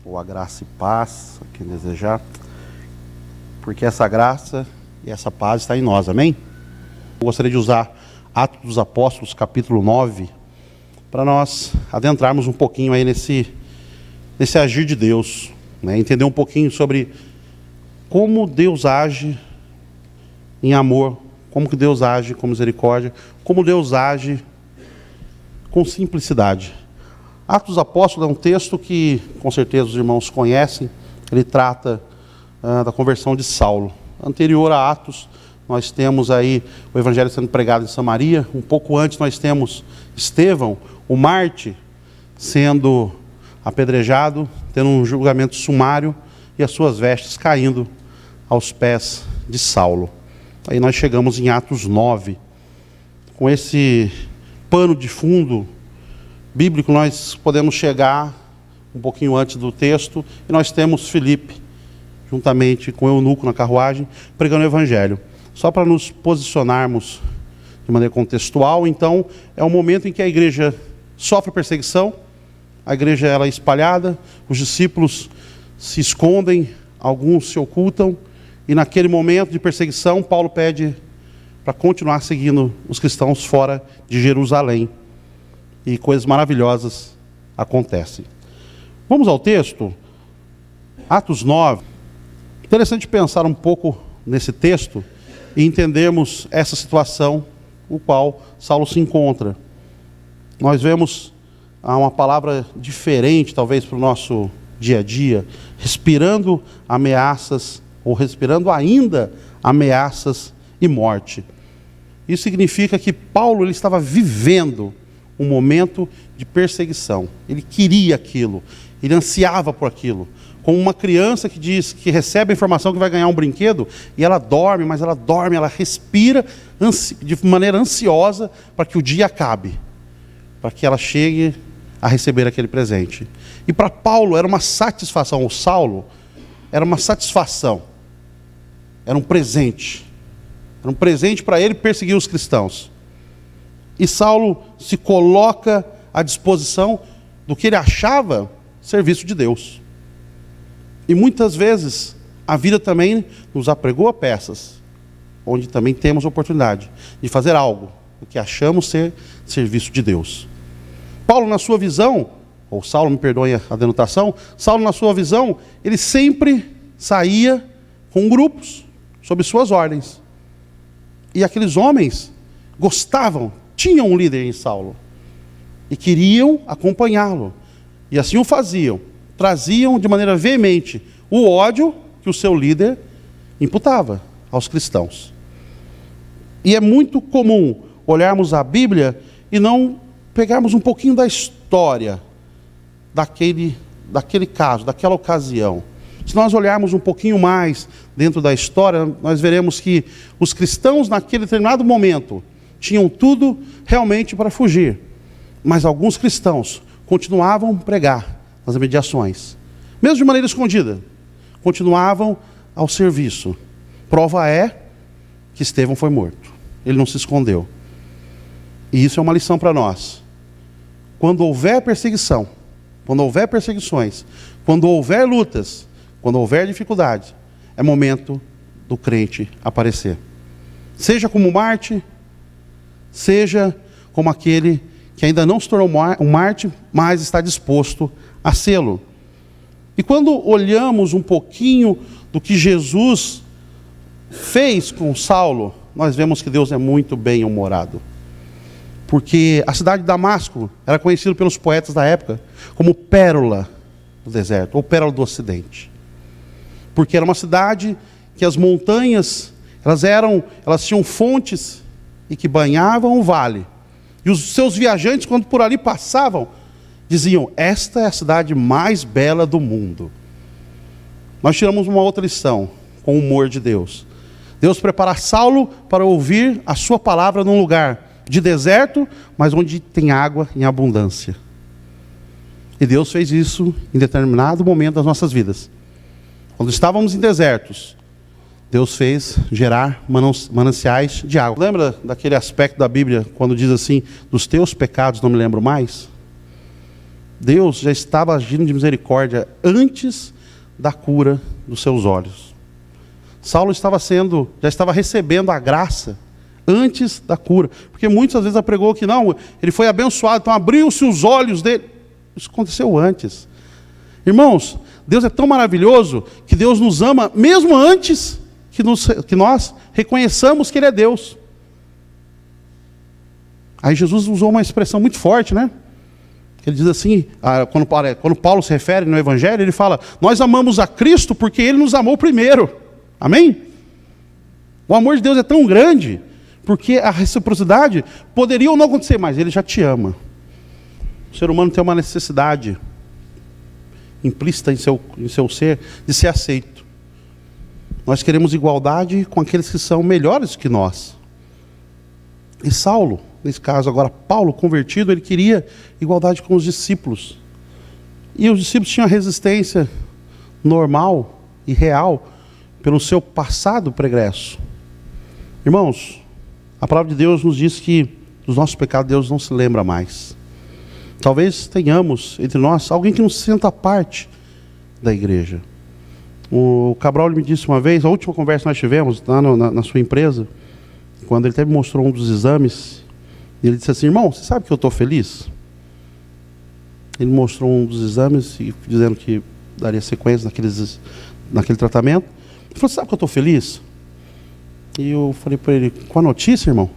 ou a graça e paz, a quem desejar, porque essa graça e essa paz está em nós, amém? Eu gostaria de usar Atos dos Apóstolos, capítulo 9, para nós adentrarmos um pouquinho aí nesse agir de Deus, né? Entender um pouquinho sobre como Deus age em amor, como que Deus age com misericórdia, como Deus age com simplicidade. Atos dos Apóstolos é um texto que, com certeza, os irmãos conhecem. Ele trata da conversão de Saulo. Anterior a Atos, nós temos aí o Evangelho sendo pregado em Samaria. Um pouco antes nós temos Estevão, o Marte, sendo apedrejado, tendo um julgamento sumário e as suas vestes caindo aos pés de Saulo. Aí nós chegamos em Atos 9. Com esse pano de fundo bíblico, nós podemos chegar um pouquinho antes do texto, e nós temos Filipe, juntamente com o eunuco na carruagem, pregando o Evangelho. Só para nos posicionarmos de maneira contextual, então, é um momento em que a igreja sofre perseguição, a igreja ela é espalhada, os discípulos se escondem, alguns se ocultam, e naquele momento de perseguição, Paulo pede para continuar seguindo os cristãos fora de Jerusalém. E coisas maravilhosas acontecem. Vamos ao texto, Atos 9. Interessante pensar um pouco nesse texto e entendermos essa situação no qual Saulo se encontra. Nós vemos uma palavra diferente, talvez, para o nosso dia a dia, respirando ameaças, ou respirando ainda ameaças e morte. Isso significa que Paulo ele estava vivendo um momento de perseguição. Ele queria aquilo, ele ansiava por aquilo. Como uma criança que diz que recebe a informação que vai ganhar um brinquedo, e ela dorme, mas ela respira de maneira ansiosa para que o dia acabe, para que ela chegue a receber aquele presente. E para Paulo era uma satisfação, ou Saulo, era uma satisfação, era um presente. Era um presente para ele perseguir os cristãos. E Saulo se coloca à disposição do que ele achava serviço de Deus. E muitas vezes a vida também nos apregou a peças, onde também temos a oportunidade de fazer algo que achamos ser serviço de Deus. Paulo, na sua visão, ou Saulo, me perdoe a denotação, Saulo, na sua visão, ele sempre saía com grupos sob suas ordens. E aqueles homens gostavam, tinham um líder em Saulo e queriam acompanhá-lo, e assim o faziam, traziam de maneira veemente o ódio que o seu líder imputava aos cristãos. E é muito comum olharmos a Bíblia e não pegarmos um pouquinho da história daquele caso, daquela ocasião. Se nós olharmos um pouquinho mais dentro da história, nós veremos que os cristãos naquele determinado momento tinham tudo realmente para fugir. Mas alguns cristãos continuavam a pregar nas imediações. Mesmo de maneira escondida. Continuavam ao serviço. Prova é que Estevão foi morto. Ele não se escondeu. E isso é uma lição para nós. Quando houver perseguição, quando houver perseguições, quando houver lutas, quando houver dificuldade, é momento do crente aparecer. Seja como Marte, seja como aquele que ainda não se tornou um Marte, mas está disposto a sê-lo. E quando olhamos um pouquinho do que Jesus fez com Saulo, nós vemos que Deus é muito bem-humorado. Porque a cidade de Damasco era conhecida pelos poetas da época como pérola do deserto, ou pérola do ocidente. Porque era uma cidade que as montanhas, elas tinham fontes e que banhavam o vale. E os seus viajantes, quando por ali passavam, diziam: esta é a cidade mais bela do mundo. Nós tiramos uma outra lição com o humor de Deus. Deus prepara Saulo para ouvir a sua palavra num lugar de deserto, mas onde tem água em abundância. E Deus fez isso em determinado momento das nossas vidas. Quando estávamos em desertos, Deus fez gerar mananciais de água. Lembra daquele aspecto da Bíblia, quando diz assim: dos teus pecados não me lembro mais? Deus já estava agindo de misericórdia antes da cura dos seus olhos. Saulo já estava recebendo a graça antes da cura. Porque muitas vezes apregou que não, ele foi abençoado, então abriu-se os olhos dele. Isso aconteceu antes. Irmãos, Deus é tão maravilhoso que Deus nos ama mesmo antes que nós reconheçamos que Ele é Deus. Aí Jesus usou uma expressão muito forte, né? Ele diz assim, quando Paulo se refere no Evangelho, ele fala: nós amamos a Cristo porque Ele nos amou primeiro. Amém? O amor de Deus é tão grande, porque a reciprocidade poderia ou não acontecer, mas Ele já te ama. O ser humano tem uma necessidade implícita em seu ser de ser aceito. Nós queremos igualdade com aqueles que são melhores que nós. E Saulo, nesse caso agora Paulo convertido, ele queria igualdade com os discípulos. E os discípulos tinham a resistência normal e real pelo seu passado pregresso. Irmãos, a palavra de Deus nos diz que dos nossos pecados Deus não se lembra mais. Talvez tenhamos entre nós alguém que não se senta parte da igreja. O Cabral me disse uma vez, a última conversa que nós tivemos lá na sua empresa, quando ele até me mostrou um dos exames, e ele disse assim: irmão, você sabe que eu estou feliz? Ele mostrou um dos exames, dizendo que daria sequência naquele tratamento. Ele falou: sabe que eu estou feliz? E eu falei para ele: com a notícia, irmão?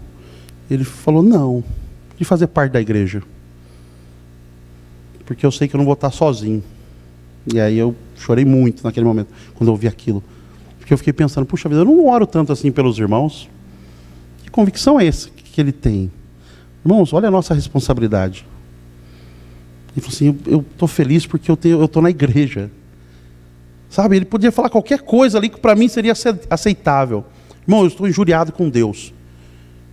Ele falou: não, de fazer parte da igreja. Porque eu sei que eu não vou estar sozinho. E aí eu chorei muito naquele momento, quando eu ouvi aquilo. Porque eu fiquei pensando: puxa vida, eu não oro tanto assim pelos irmãos. Que convicção é essa que ele tem? Irmãos, olha a nossa responsabilidade. Ele falou assim: eu estou feliz porque eu estou na igreja. Sabe, ele podia falar qualquer coisa ali que para mim seria aceitável. Irmão, eu estou injuriado com Deus.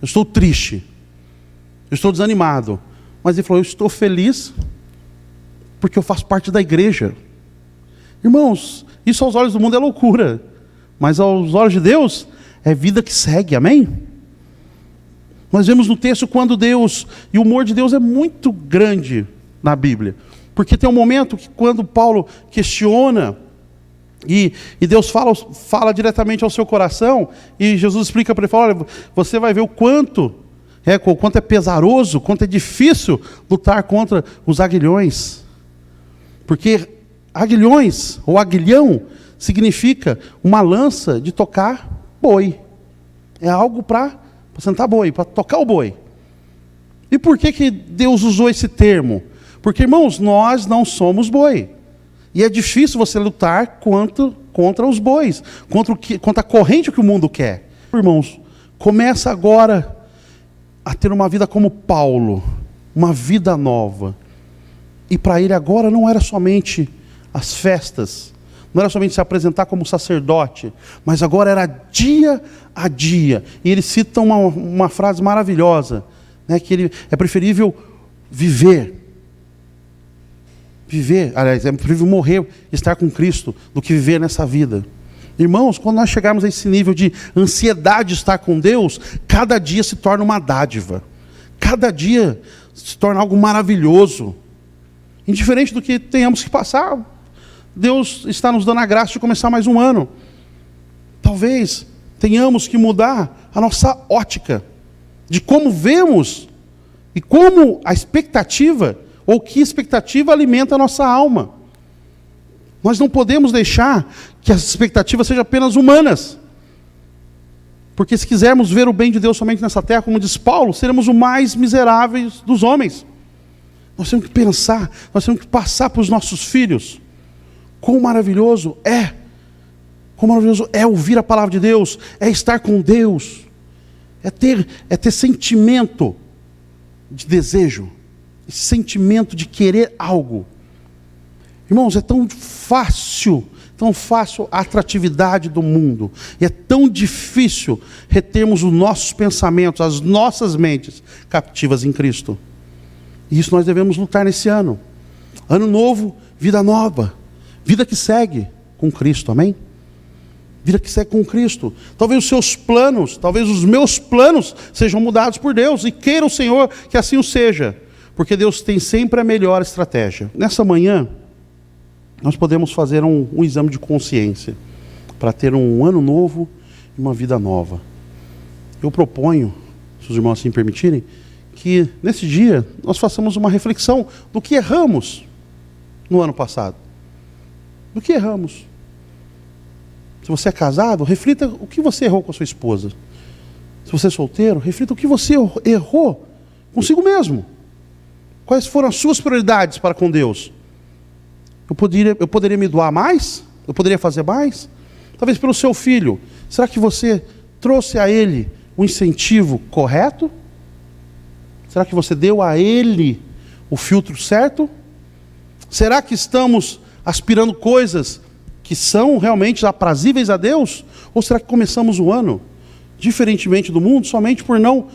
Eu estou triste. Eu estou desanimado. Mas ele falou: eu estou feliz porque eu faço parte da igreja. Irmãos, isso aos olhos do mundo é loucura, mas aos olhos de Deus é vida que segue, amém? Nós vemos no texto quando Deus, e o humor de Deus é muito grande na Bíblia, porque tem um momento que quando Paulo questiona, e Deus fala diretamente ao seu coração, e Jesus explica para ele, fala: olha, você vai ver o quanto é pesaroso, quanto é difícil lutar contra os aguilhões. Porque aguilhões, ou aguilhão, significa uma lança de tocar boi. É algo para sentar boi, para tocar o boi. E por que Deus usou esse termo? Porque, irmãos, nós não somos boi. E é difícil você lutar contra os bois, contra a corrente que o mundo quer. Irmãos, começa agora a ter uma vida como Paulo, uma vida nova. E para ele agora não era somente as festas, não era somente se apresentar como sacerdote, mas agora era dia a dia. E ele cita uma frase maravilhosa, né, que é preferível viver, aliás, é preferível morrer e estar com Cristo do que viver nessa vida. Irmãos, quando nós chegarmos a esse nível de ansiedade de estar com Deus, cada dia se torna uma dádiva, cada dia se torna algo maravilhoso. Indiferente do que tenhamos que passar, Deus está nos dando a graça de começar mais um ano. Talvez tenhamos que mudar a nossa ótica de como vemos e como a expectativa, ou que expectativa alimenta a nossa alma. Nós não podemos deixar que as expectativas sejam apenas humanas. Porque se quisermos ver o bem de Deus somente nessa terra, como diz Paulo, seremos os mais miseráveis dos homens. Nós temos que pensar, nós temos que passar para os nossos filhos quão maravilhoso é ouvir a palavra de Deus, é estar com Deus, é ter sentimento de desejo, esse sentimento de querer algo. Irmãos, é tão fácil a atratividade do mundo, e é tão difícil retermos os nossos pensamentos, as nossas mentes captivas em Cristo. E isso nós devemos lutar nesse ano. Ano novo, vida nova. Vida que segue com Cristo, amém? Vida que segue com Cristo. Talvez os seus planos, talvez os meus planos sejam mudados por Deus. E queira o Senhor que assim o seja. porque Deus tem sempre a melhor estratégia. Nessa manhã, nós podemos fazer um exame de consciência, para ter um ano novo e uma vida nova. Eu proponho, se os irmãos assim permitirem, que nesse dia nós façamos uma reflexão do que erramos no ano passado. Do que erramos. Se você é casado, reflita o que você errou com a sua esposa. Se você é solteiro, reflita o que você errou consigo mesmo. Quais foram as suas prioridades para com Deus? Eu poderia me doar mais? Eu poderia fazer mais? Talvez pelo seu filho. Será que você trouxe a ele o incentivo correto? Será que você deu a ele o filtro certo? Será que estamos aspirando coisas que são realmente aprazíveis a Deus? Ou será que começamos o ano, diferentemente do mundo, somente por não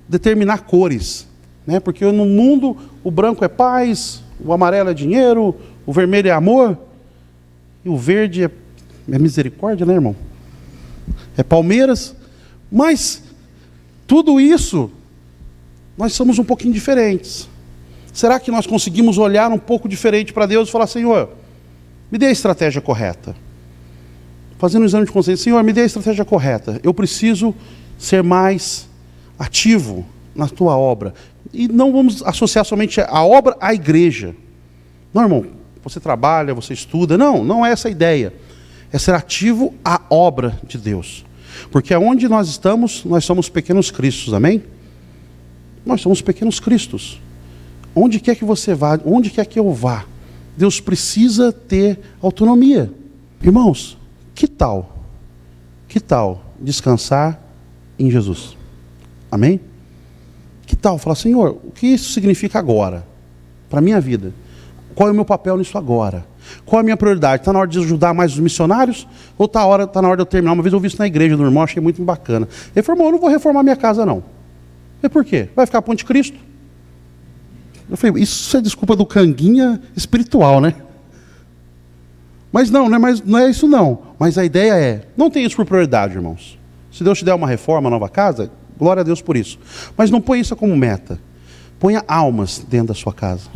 determinar cores? Né? Porque no mundo o branco é paz, o amarelo é dinheiro, o vermelho é amor, e o verde é misericórdia, né, irmão? É Palmeiras. Mas tudo isso, nós somos um pouquinho diferentes. Será que nós conseguimos olhar um pouco diferente para Deus e falar: Senhor, me dê a estratégia correta? Fazendo um exame de consciência: Senhor, me dê a estratégia correta. Eu preciso ser mais ativo na tua obra. E não vamos associar somente a obra à igreja. Não, irmão, você trabalha, você estuda. Não é essa a ideia. É ser ativo à obra de Deus. Porque aonde nós estamos, nós somos pequenos cristos, amém? Nós somos pequenos cristos. Onde quer que você vá, onde quer que eu vá, Deus precisa ter autonomia. Irmãos, que tal descansar em Jesus? Amém? Que tal falar: Senhor, o que isso significa agora, para a minha vida? Qual é o meu papel nisso agora? Qual é a minha prioridade? Está na hora de ajudar mais os missionários? Ou está na hora de eu terminar? Uma vez eu vi isso na igreja do irmão, achei muito bacana. Ele falou: eu não vou reformar minha casa, não. E por quê? Vai ficar Ponte Cristo? Eu falei: isso é desculpa do canguinha espiritual, né? Mas não é isso não. Mas a ideia é, não tenha isso por prioridade, irmãos. Se Deus te der uma reforma, uma nova casa, glória a Deus por isso. Mas não ponha isso como meta. Ponha almas dentro da sua casa.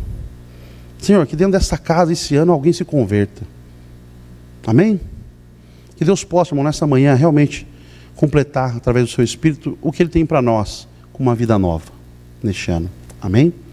Senhor, que dentro dessa casa, esse ano, alguém se converta. Amém? Que Deus possa, irmão, nessa manhã, realmente completar, através do seu Espírito, o que Ele tem para nós, com uma vida nova, neste ano. Amém?